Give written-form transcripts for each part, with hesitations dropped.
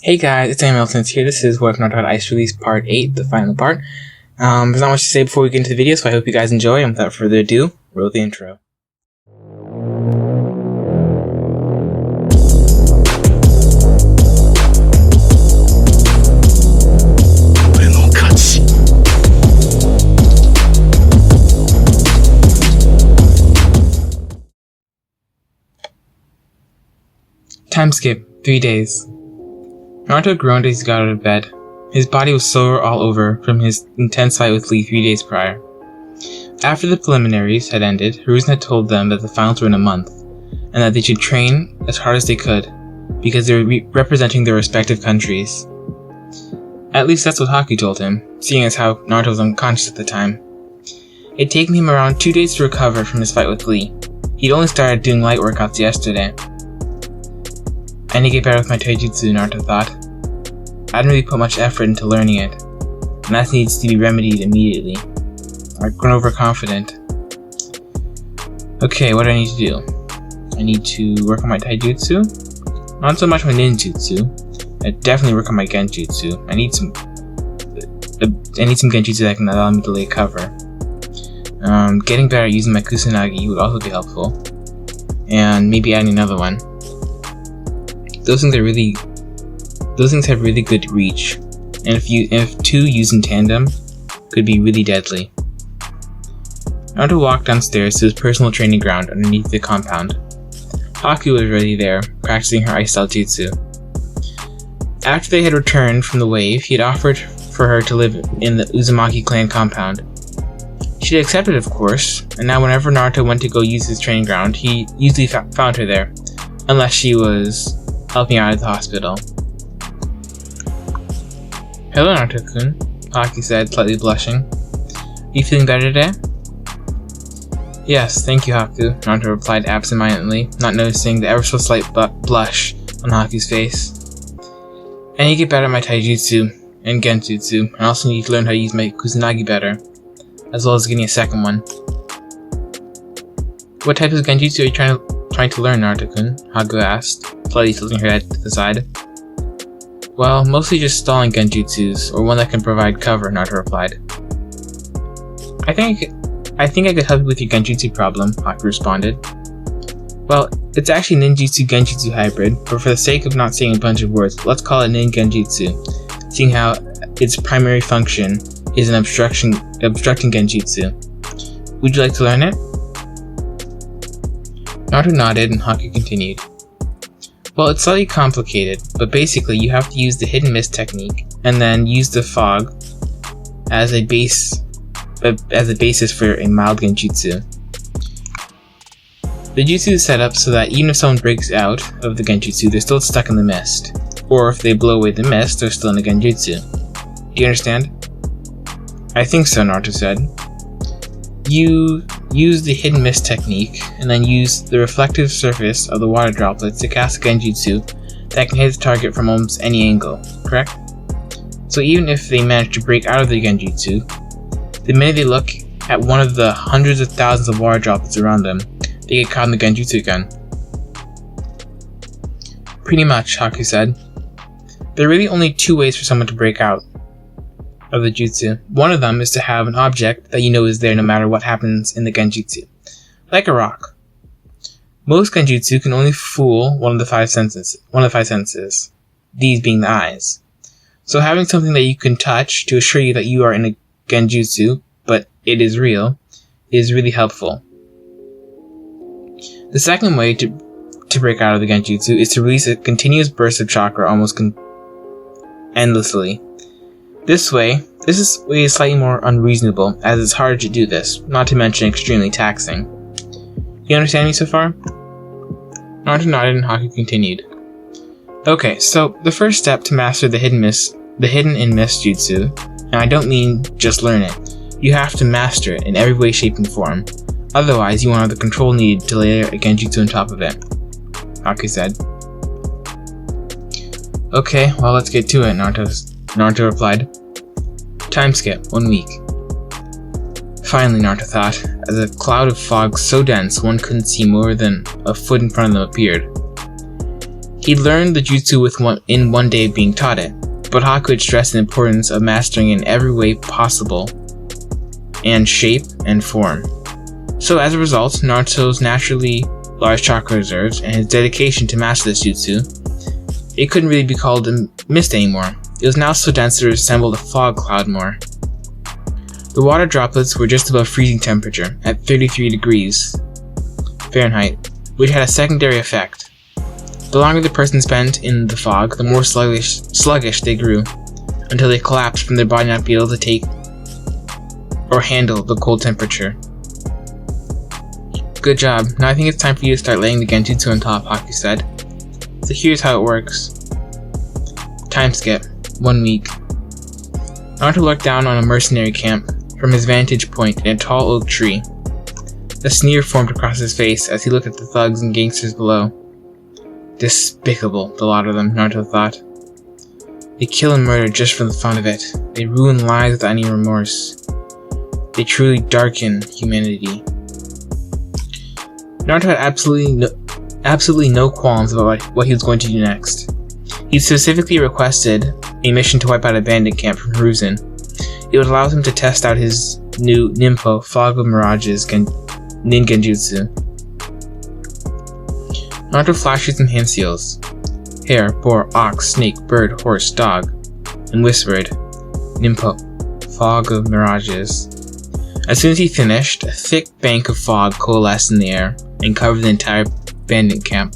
Hey guys, it's Hamilton here. This is What If Not Ice Release Part 8, the final part. There's not much to say before we get into the video, so I hope you guys enjoy, and without further ado, roll the intro. Time skip, 3 days. Naruto groaned as he got out of bed. His body was sore all over from his intense fight with Lee 3 days prior. After the preliminaries had ended, Hiruzen had told them that the finals were in a month, and that they should train as hard as they could, because they were representing their respective countries. At least that's what Haku told him, seeing as how Naruto was unconscious at the time. It had taken him around 2 days to recover from his fight with Lee. He'd only started doing light workouts yesterday. I need to get better with my taijutsu, Naruto thought. I didn't really put much effort into learning it, and that needs to be remedied immediately. I've grown overconfident. Okay, what do I need to do? I need to work on my taijutsu? Not so much my ninjutsu. I definitely work on my genjutsu. I need some genjutsu that can allow me to lay cover. Getting better at using my kusanagi would also be helpful. And maybe adding another one. Those things have really good reach, and if two used in tandem, could be really deadly. Naruto walked downstairs to his personal training ground underneath the compound. Haku was already there, practicing her ice style jutsu. After they had returned from the wave, he had offered for her to live in the Uzumaki clan compound. She had accepted, of course, and now whenever Naruto went to go use his training ground, he usually found her there, unless she was helping out at the hospital. Hello, Naruto-kun, Haku said, slightly blushing. Are you feeling better today? Yes, thank you, Haku, Naruto replied absent-mindedly, not noticing the ever-so-slight blush on Haku's face. I need to get better at my taijutsu and genjutsu, and I also need to learn how to use my kusanagi better, as well as getting a second one. What type of genjutsu are you trying to learn, Naruto-kun? Haku asked, slightly tilting her head to the side. Well, mostly just stalling genjutsus, or one that can provide cover, Naruto replied. I think I could help you with your genjutsu problem, Haku responded. Well, it's actually Ninjutsu Genjutsu hybrid, but for the sake of not saying a bunch of words, let's call it Nin Genjutsu, seeing how its primary function is an obstructing genjutsu. Would you like to learn it? Naruto nodded and Haku continued. Well, it's slightly complicated, but basically you have to use the hidden mist technique, and then use the fog as a basis for a mild genjutsu. The jutsu is set up so that even if someone breaks out of the genjutsu, they're still stuck in the mist, or if they blow away the mist, they're still in the genjutsu. Do you understand? I think so, Naruto said. You use the hidden mist technique, and then use the reflective surface of the water droplets to cast a genjutsu that can hit the target from almost any angle, correct? So even if they manage to break out of the genjutsu, the minute they look at one of the hundreds of thousands of water droplets around them, they get caught in the genjutsu again. Pretty much, Haku said. There are really only two ways for someone to break out of the jutsu. One of them is to have an object that you know is there no matter what happens in the genjutsu, like a rock. Most genjutsu can only fool one of the five senses, these being the eyes. So having something that you can touch to assure you that you are in a genjutsu, but it is real, is really helpful. The second way to break out of the genjutsu is to release a continuous burst of chakra almost endlessly. This way is slightly more unreasonable, as it's harder to do this, not to mention extremely taxing. You understand me so far? Naruto nodded and Haku continued. Okay, so the first step to master the hidden in mist jutsu, and I don't mean just learn it, you have to master it in every way, shape, and form. Otherwise, you won't have the control needed to layer a genjutsu on top of it, Haku said. Okay, well let's get to it, Naruto replied. Time skip, 1 week. Finally, Naruto thought, as a cloud of fog so dense one couldn't see more than a foot in front of them appeared. He learned the jutsu in one day of being taught it, but Haku had stressed the importance of mastering in every way possible, and shape and form. So as a result, Naruto's naturally large chakra reserves and his dedication to master this jutsu, it couldn't really be called a mist anymore. It was now so dense that it resembled a fog cloud more. The water droplets were just above freezing temperature, at 33 degrees Fahrenheit, which had a secondary effect. The longer the person spent in the fog, the more sluggish they grew, until they collapsed from their body not being able to take or handle the cold temperature. Good job, now I think it's time for you to start laying the genjutsu on top, Haku said. So here's how it works. Time skip, 1 week. Naruto looked down on a mercenary camp from his vantage point in a tall oak tree. A sneer formed across his face as he looked at the thugs and gangsters below. Despicable, the lot of them, Naruto thought. They kill and murder just for the fun of it. They ruin lives without any remorse. They truly darken humanity. Naruto had absolutely no qualms about what he was going to do next. He specifically requested a mission to wipe out a bandit camp from Hiruzen. It would allow him to test out his new Ninpo, Fog of Mirages, Ninjutsu. Naruto flashed some hand seals. Hare, boar, ox, snake, bird, horse, dog, and whispered, Ninpo, Fog of Mirages. As soon as he finished, a thick bank of fog coalesced in the air and covered the entire bandit camp.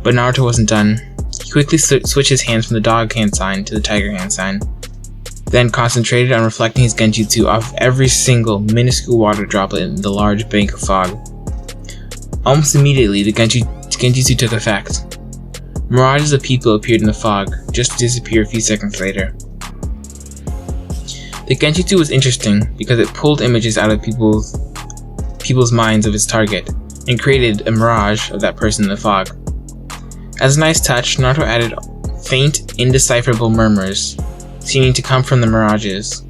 But Naruto wasn't done. He quickly switched his hands from the dog hand sign to the tiger hand sign, then concentrated on reflecting his genjutsu off every single minuscule water droplet in the large bank of fog. Almost immediately, the genjutsu took effect. Mirages of people appeared in the fog, just to disappear a few seconds later. The genjutsu was interesting because it pulled images out of people's minds of its target, and created a mirage of that person in the fog. As a nice touch, Naruto added faint, indecipherable murmurs, seeming to come from the mirages.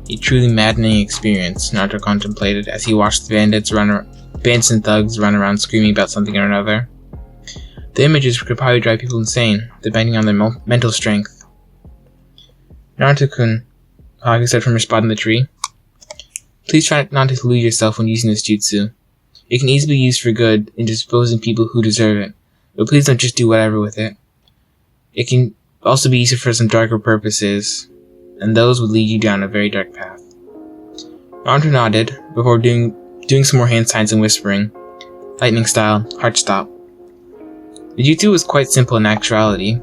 A truly maddening experience, Naruto contemplated as he watched the bandits and thugs run around screaming about something or another. The images could probably drive people insane, depending on their mental strength. Naruto-kun, Haku said from her spot in the tree. Please try not to lose yourself when using this jutsu. It can easily be used for good in disposing people who deserve it, but please don't just do whatever with it. It can also be used for some darker purposes, and those would lead you down a very dark path. Naruto nodded, before doing some more hand signs and whispering, lightning style, heart stop. The jutsu was quite simple in actuality.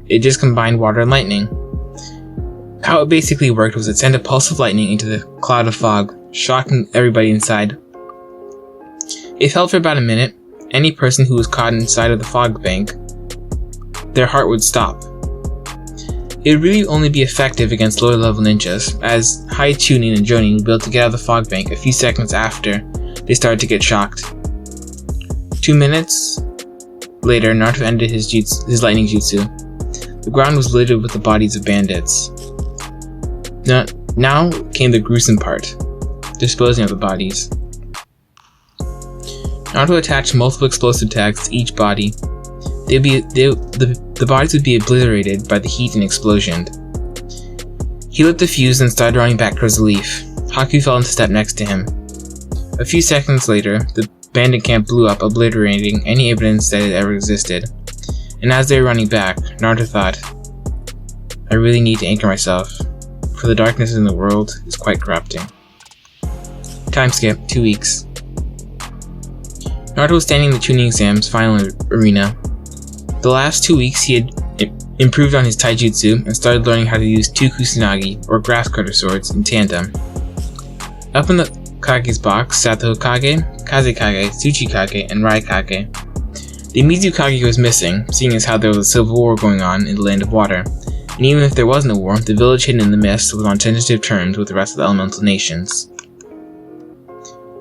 It just combined water and lightning. How it basically worked was it sent a pulse of lightning into the cloud of fog, shocking everybody inside. It held for about a minute. Any person who was caught inside of the fog bank, their heart would stop. It would really only be effective against lower level ninjas, as high Chunin and Jonin would be able to get out of the fog bank a few seconds after they started to get shocked. 2 minutes later, Naruto ended his lightning jutsu. The ground was littered with the bodies of bandits. Now came the gruesome part, disposing of the bodies. Naruto attached multiple explosive tags to each body. The bodies would be obliterated by the heat and explosion. He lit the fuse and started running back towards the leaf. Haku fell into step next to him. A few seconds later, the bandit camp blew up, obliterating any evidence that it ever existed. And as they were running back, Naruto thought, I really need to anchor myself, for the darkness in the world is quite corrupting. Time skip, 2 weeks. Naruto was standing in the Chunin exam's final arena. The last 2 weeks he had improved on his taijutsu and started learning how to use 2 kusanagi, or grass cutter swords, in tandem. Up in the Kage's box sat the Hokage, Kazekage, Tsuchikage, and Raikage. The Mizukage was missing, seeing as how there was a civil war going on in the Land of Water, and even if there wasn't a war, the village hidden in the mist was on tentative terms with the rest of the elemental nations.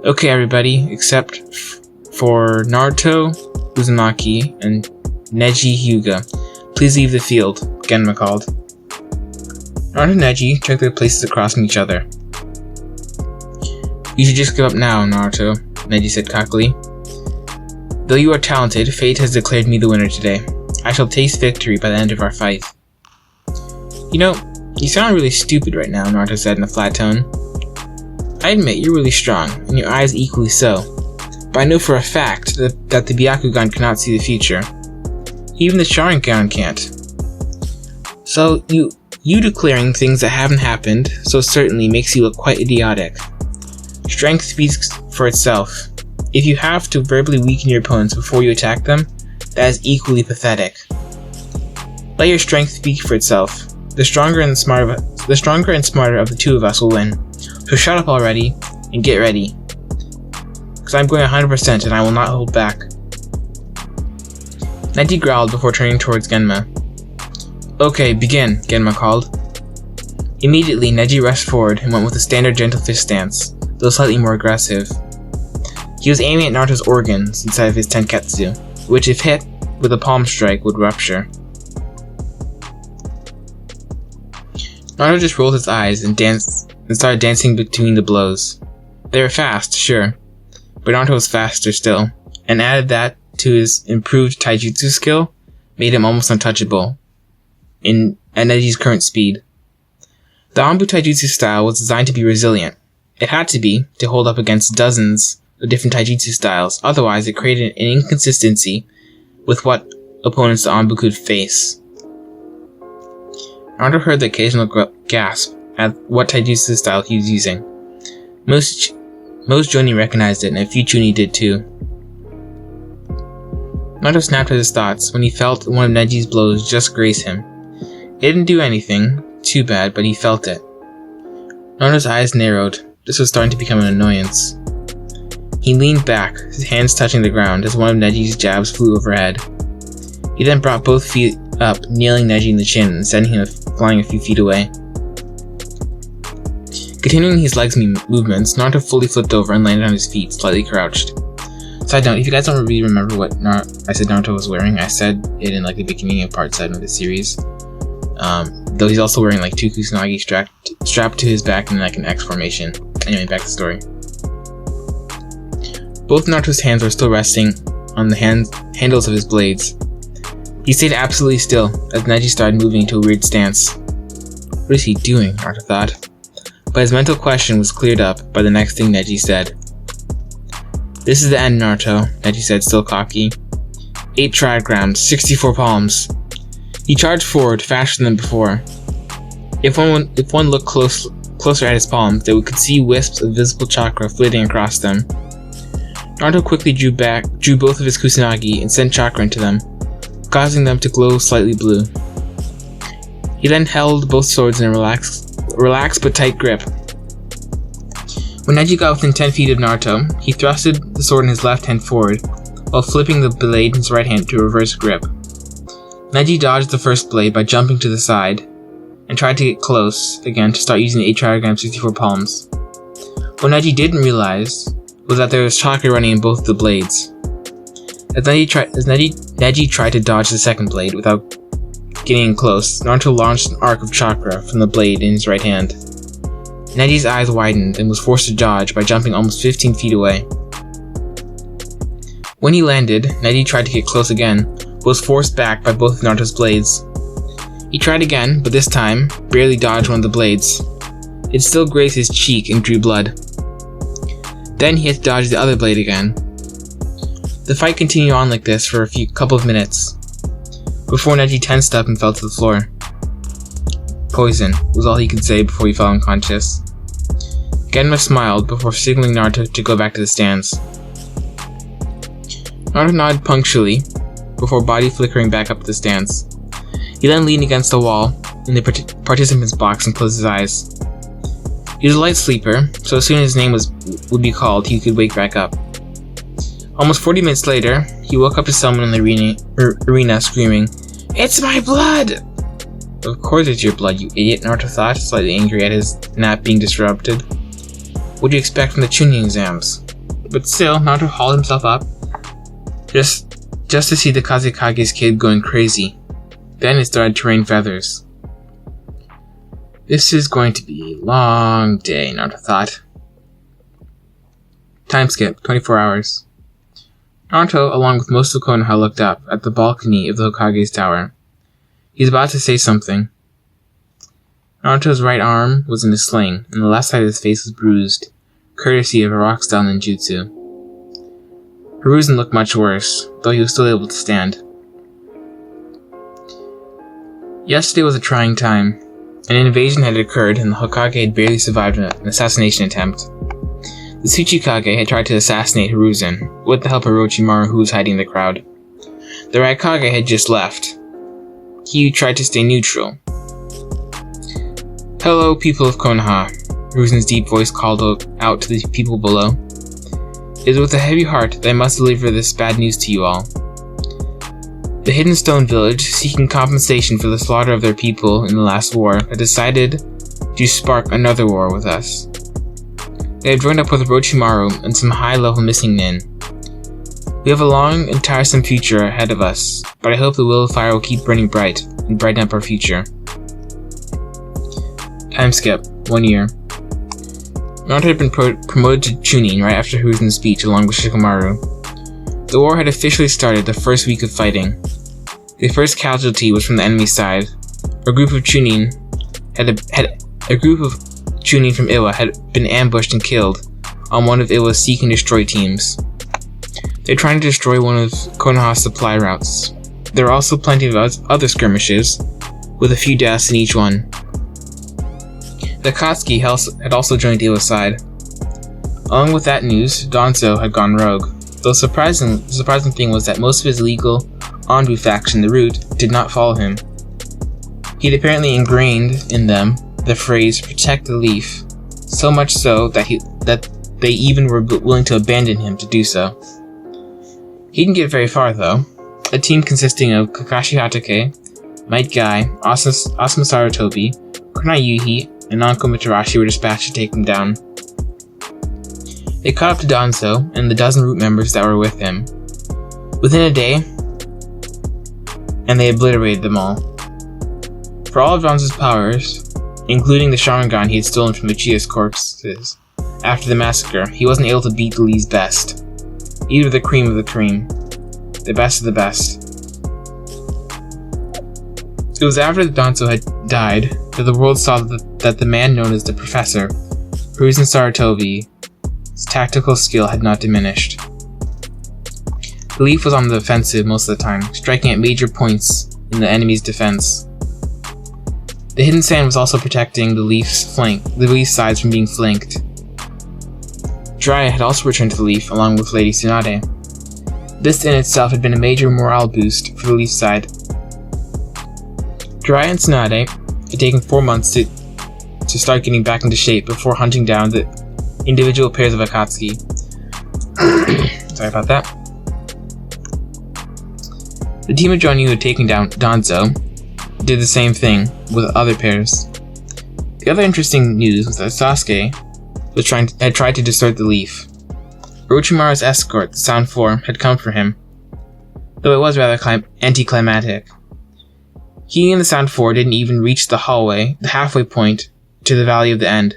Okay everybody, except for Naruto, Uzumaki, and Neji Hyuga, please leave the field, Genma called. Naruto and Neji took their places across from each other. You should just give up now, Naruto, Neji said cockily. Though you are talented, fate has declared me the winner today. I shall taste victory by the end of our fight. You know, you sound really stupid right now, Naruto said in a flat tone. I admit you're really strong, and your eyes equally so. But I know for a fact that the Byakugan cannot see the future. Even the Sharingan can't. So you declaring things that haven't happened so certainly makes you look quite idiotic. Strength speaks for itself. If you have to verbally weaken your opponents before you attack them, that is equally pathetic. Let your strength speak for itself. The stronger and smarter of the two of us will win. So shut up already and get ready. Because I'm going 100% and I will not hold back. Neji growled before turning towards Genma. Okay, begin, Genma called. Immediately, Neji rushed forward and went with a standard gentle fist stance, though slightly more aggressive. He was aiming at Naruto's organs inside of his tenketsu, which if hit with a palm strike would rupture. Naruto just rolled his eyes and started dancing between the blows. They were fast, sure, but Naruto was faster still, and added that to his improved taijutsu skill, made him almost untouchable at Neji's current speed. The Anbu taijutsu style was designed to be resilient. It had to be, to hold up against dozens of different taijutsu styles, otherwise it created an inconsistency with what opponents the Anbu could face. Naruto heard the occasional gasp at what taijutsu style he was using. Most Jonin recognized it, and a few Chunin did too. Naruto snapped at his thoughts when he felt one of Neji's blows just graze him. It didn't do anything too bad, but he felt it. Naruto's eyes narrowed. This was starting to become an annoyance. He leaned back, his hands touching the ground as one of Neji's jabs flew overhead. He then brought both feet up, nailing Neji in the chin and sending him flying a few feet away. Continuing his legs movements, Naruto fully flipped over and landed on his feet, slightly crouched. Side note, if you guys don't really remember what I said Naruto was wearing, I said it in like the beginning of part 7 of the series. Though he's also wearing like 2 kusanagi strapped to his back in like an X formation. Anyway, back to the story. Both Naruto's hands were still resting on the handles of his blades. He stayed absolutely still as Neji started moving into a weird stance. What is he doing? Naruto thought. But his mental question was cleared up by the next thing Neji said. This is the end, Naruto, Neji said, still cocky. 8 trigrams, 64 palms. He charged forward faster than before. If one looked closer at his palms, they could see wisps of visible chakra flitting across them. Naruto quickly drew both of his kusanagi and sent chakra into them, causing them to glow slightly blue. He then held both swords in a relaxed but tight grip. When Neji got within 10 feet of Naruto, he thrusted the sword in his left hand forward, while flipping the blade in his right hand to a reverse grip. Neji dodged the first blade by jumping to the side, and tried to get close again to start using the 8 trigrams 64 palms. What Neji didn't realize was that there was chakra running in both the blades. As Neji tried to dodge the second blade without getting close, Naruto launched an arc of chakra from the blade in his right hand. Neji's eyes widened and was forced to dodge by jumping almost 15 feet away. When he landed, Neji tried to get close again, but was forced back by both of Naruto's blades. He tried again, but this time, barely dodged one of the blades. It still grazed his cheek and drew blood. Then he had to dodge the other blade again. The fight continued on like this for a couple of minutes, before Neji tensed up and fell to the floor. Poison was all he could say before he fell unconscious. Genma smiled before signaling Naruto to go back to the stands. Naruto nodded punctually, before body flickering back up to the stands. He then leaned against the wall in the participants' box and closed his eyes. He was a light sleeper, so as soon as his name would be called, he could wake back up. Almost 40 minutes later, he woke up to someone in the arena screaming, "It's my blood!" Of course it's your blood, you idiot, Naruto thought, slightly angry at his nap being disrupted. What do you expect from the Chunin exams? But still, Naruto hauled himself up, just to see the Kazekage's kid going crazy. Then it started to rain feathers. This is going to be a long day, Naruto thought. Time skip, 24 hours. Naruto, along with most of Konoha, looked up at the balcony of the Hokage's tower. He was about to say something. Naruto's right arm was in a sling, and the left side of his face was bruised, courtesy of a rock-style ninjutsu. Hiruzen looked much worse, though he was still able to stand. Yesterday was a trying time. An invasion had occurred, and the Hokage had barely survived an assassination attempt. The Tsuchikage had tried to assassinate Hiruzen, with the help of Orochimaru, who was hiding in the crowd. The Raikage had just left. He tried to stay neutral. "Hello, people of Konoha," Hiruzen's deep voice called out to the people below. "It is with a heavy heart that I must deliver this bad news to you all. The Hidden Stone Village, seeking compensation for the slaughter of their people in the last war, had decided to spark another war with us. They have joined up with Orochimaru and some high-level missing nin. We have a long and tiresome future ahead of us, but I hope the will of fire will keep burning bright and brighten up our future." Time skip, 1 year. Naruto had been promoted to Chunin right after Hiruzen's speech along with Shikamaru. The war had officially started the first week of fighting. The first casualty was from the enemy side. A group of Chunin from Iwa had been ambushed and killed on one of Iwa's seek and destroy teams. They were trying to destroy one of Konoha's supply routes. There were also plenty of other skirmishes, with a few deaths in each one. The Akatsuki had also joined Iwa's side. Along with that news, Danzo had gone rogue. Though the surprising thing was that most of his illegal Anbu faction, the Root, did not follow him. He'd apparently ingrained in them the phrase "protect the leaf," so much so that they even were willing to abandon him to do so. He didn't get very far though. A team consisting of Kakashi Hatake, Might Guy, Asuma Sarutobi, Kunai Yuhi, and Nanko Mitarashi were dispatched to take him down. They caught up to Danzo and the dozen Root members that were with him within a day, and they obliterated them all. For all of Danzo's powers, including the Sharingan he had stolen from Uchiha's corpses after the massacre, he wasn't able to beat the Lee's best. Either the cream of the cream. The best of the best. It was after Danzo had died that the world saw that the man known as the Professor, Hiruzen Sarutobi's tactical skill had not diminished. The Leaf was on the offensive most of the time, striking at major points in the enemy's defense. The Hidden Sand was also protecting the Leaf's sides from being flanked. Jiraiya had also returned to the Leaf along with Lady Tsunade. This in itself had been a major morale boost for the Leaf side. Jiraiya and Tsunade had taken 4 months to start getting back into shape before hunting down the individual pairs of Akatsuki. Sorry about that. The team of Jonyu who had taken down Danzo did the same thing with other pairs. The other interesting news was that Sasuke had tried to desert the Leaf. Orochimaru's escort, the Sound 4, had come for him, though it was rather anticlimactic. He and the Sound 4 didn't even reach the halfway point to the Valley of the End.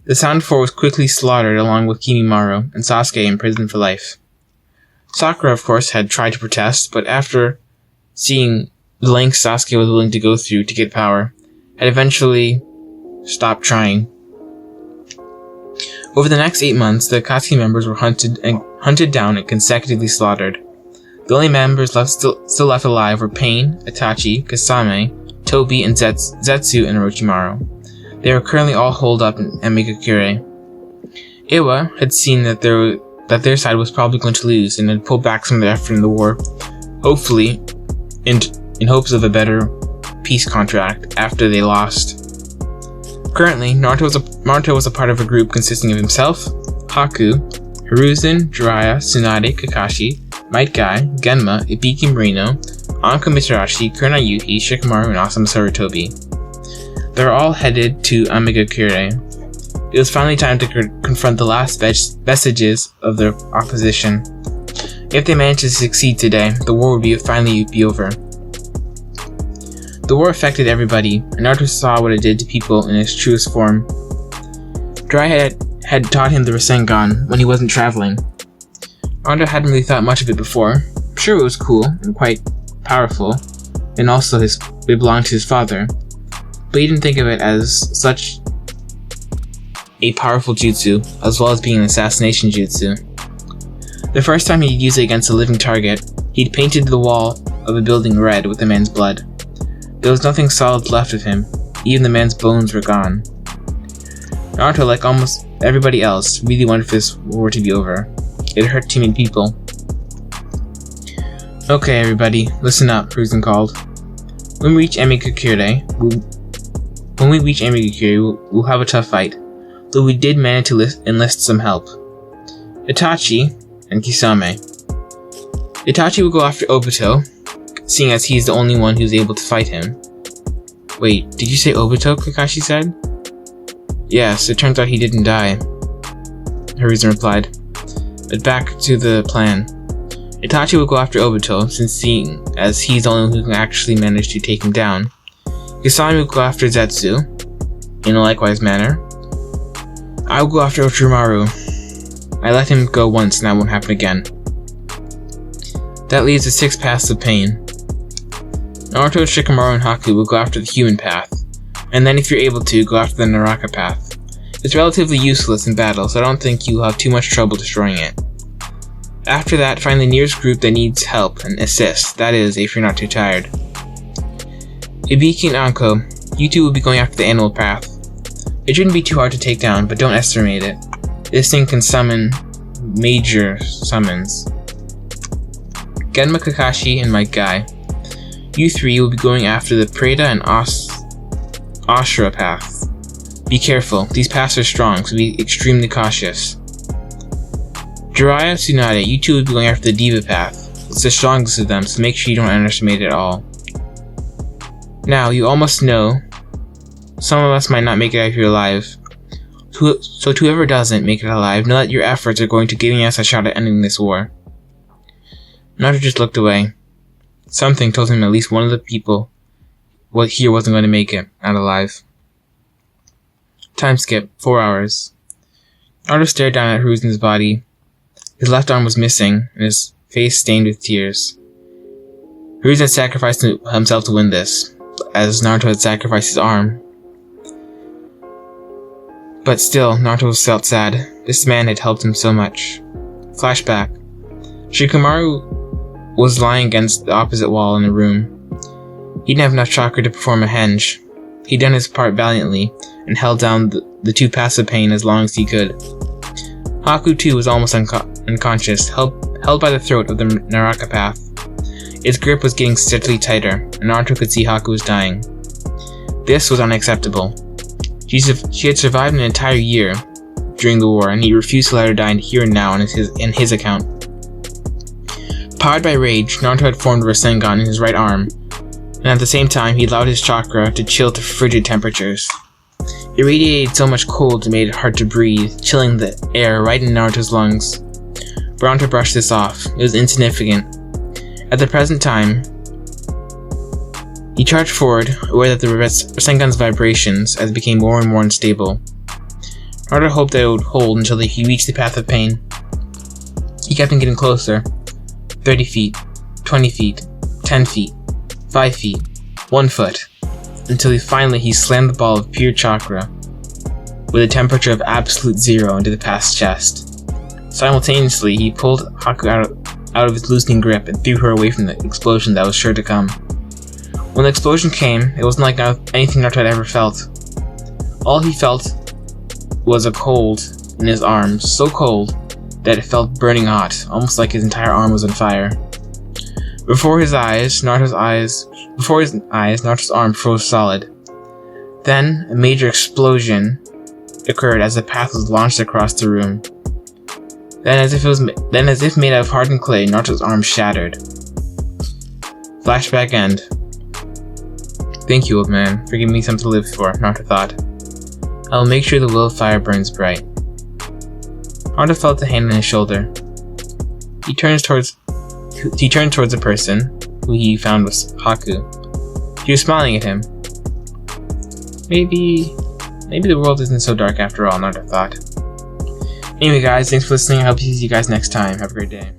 The Sound 4 was quickly slaughtered along with Kimimaru and Sasuke imprisoned for life. Sakura, of course, had tried to protest, but after seeing the lengths Sasuke was willing to go through to get power, had eventually stopped trying. Over the next 8 months, the Akatsuki members were hunted down and consecutively slaughtered. The only members still left alive were Pain, Itachi, Kasame, Tobi, and Zetsu and Orochimaru. They were currently all holed up in Amegakure. Iwa had seen that their side was probably going to lose and had pulled back some of their effort in the war, hopefully in hopes of a better peace contract after they lost. Currently, Naruto was a part of a group consisting of himself, Haku, Hiruzen, Jiraiya, Tsunade, Kakashi, Might Guy, Genma, Ibiki Marino, Anko Mitarashi, Kunai Yuhi, Shikamaru, and Asuma Sarutobi. They were all headed to Amegakure. It was finally time to confront the last vestiges of their opposition. If they managed to succeed today, the war would finally be over. The war affected everybody, and Naruto saw what it did to people in its truest form. Jiraiya had taught him the Rasengan when he wasn't traveling. Naruto hadn't really thought much of it before. Sure, it was cool and quite powerful, and also it belonged to his father, but he didn't think of it as such a powerful jutsu, as well as being an assassination jutsu. The first time he'd used it against a living target, he'd painted the wall of a building red with the man's blood. There was nothing solid left of him, even the man's bones were gone. Naruto, like almost everybody else, really wanted for this war to be over. It hurt too many people. Okay everybody, listen up, Hiruzen called. When we reach Amegakure, we'll have a tough fight, though we did manage to enlist some help. Itachi and Kisame. Itachi will go after Obito, seeing as he's the only one who's able to fight him. Wait, did you say Obito? Kakashi said. Yes, it turns out he didn't die, Hiruzen replied. But back to the plan. Itachi will go after Obito, since seeing as he's the only one who can actually manage to take him down. Kisame will go after Zetsu, in a likewise manner. I will go after Orochimaru. I let him go once and that won't happen again. That leaves the 6 paths of pain. Naruto, Shikamaru, and Haku will go after the human path, and then if you're able to, go after the Naraka path. It's relatively useless in battle, so I don't think you'll have too much trouble destroying it. After that, find the nearest group that needs help and assist, that is, if you're not too tired. Hibiki and Anko, you two will be going after the animal path. It shouldn't be too hard to take down, but don't estimate it. This thing can summon major summons. Genma, Kakashi, and my guy. You 3 will be going after the Preda and Ashura path. Be careful, these paths are strong, so be extremely cautious. Jiraiya, Tsunade, you 2 will be going after the Diva path. It's the strongest of them, so make sure you don't underestimate it at all. Now, you almost know some of us might not make it out here alive. So to whoever doesn't make it alive, know that your efforts are going to giving us a shot at ending this war. Naruto just looked away. Something told him at least one of the people here wasn't going to make it out alive. Time skip, 4 hours. Naruto stared down at Hiruzen's body. His left arm was missing, and his face stained with tears. Hiruzen had sacrificed himself to win this, as Naruto had sacrificed his arm. But still, Naruto felt sad. This man had helped him so much. Flashback. Shikamaru was lying against the opposite wall in the room. He didn't have enough chakra to perform a henge. He'd done his part valiantly, and held down the 2 paths of pain as long as he could. Haku too was almost unconscious, held by the throat of the Naraka path. Its grip was getting steadily tighter, and Naruto could see Haku was dying. This was unacceptable. She had survived an entire year during the war, and he refused to let her die here and now in his account. Powered by rage, Naruto had formed a Rasengan in his right arm, and at the same time he allowed his chakra to chill to frigid temperatures. It radiated so much cold it made it hard to breathe, chilling the air right in Naruto's lungs. Naruto brushed this off. It was insignificant. At the present time, he charged forward, aware that the Rasengan's vibrations as it became more and more unstable. Naruto hoped that it would hold until he reached the path of pain. He kept on getting closer. 30 feet, 20 feet, 10 feet, 5 feet, 1 foot, until he slammed the ball of pure chakra with a temperature of absolute 0 into the path's chest. Simultaneously, he pulled Haku out of his loosening grip and threw her away from the explosion that was sure to come. When the explosion came, it wasn't like anything Naruto had ever felt. All he felt was a cold in his arms, so cold that it felt burning hot, almost like his entire arm was on fire. Before his eyes, Naruto's arm froze solid. Then, a major explosion occurred as the path was launched across the room. Then, as if made out of hardened clay, Naruto's arm shattered. Flashback end. Thank you, old man, for giving me something to live for, Naruto thought. I will make sure the will of fire burns bright. Naruto felt the hand on his shoulder. He turned towards the person, who he found was Haku. She was smiling at him. Maybe the world isn't so dark after all, Naruto thought. Anyway guys, thanks for listening. I hope to see you guys next time. Have a great day.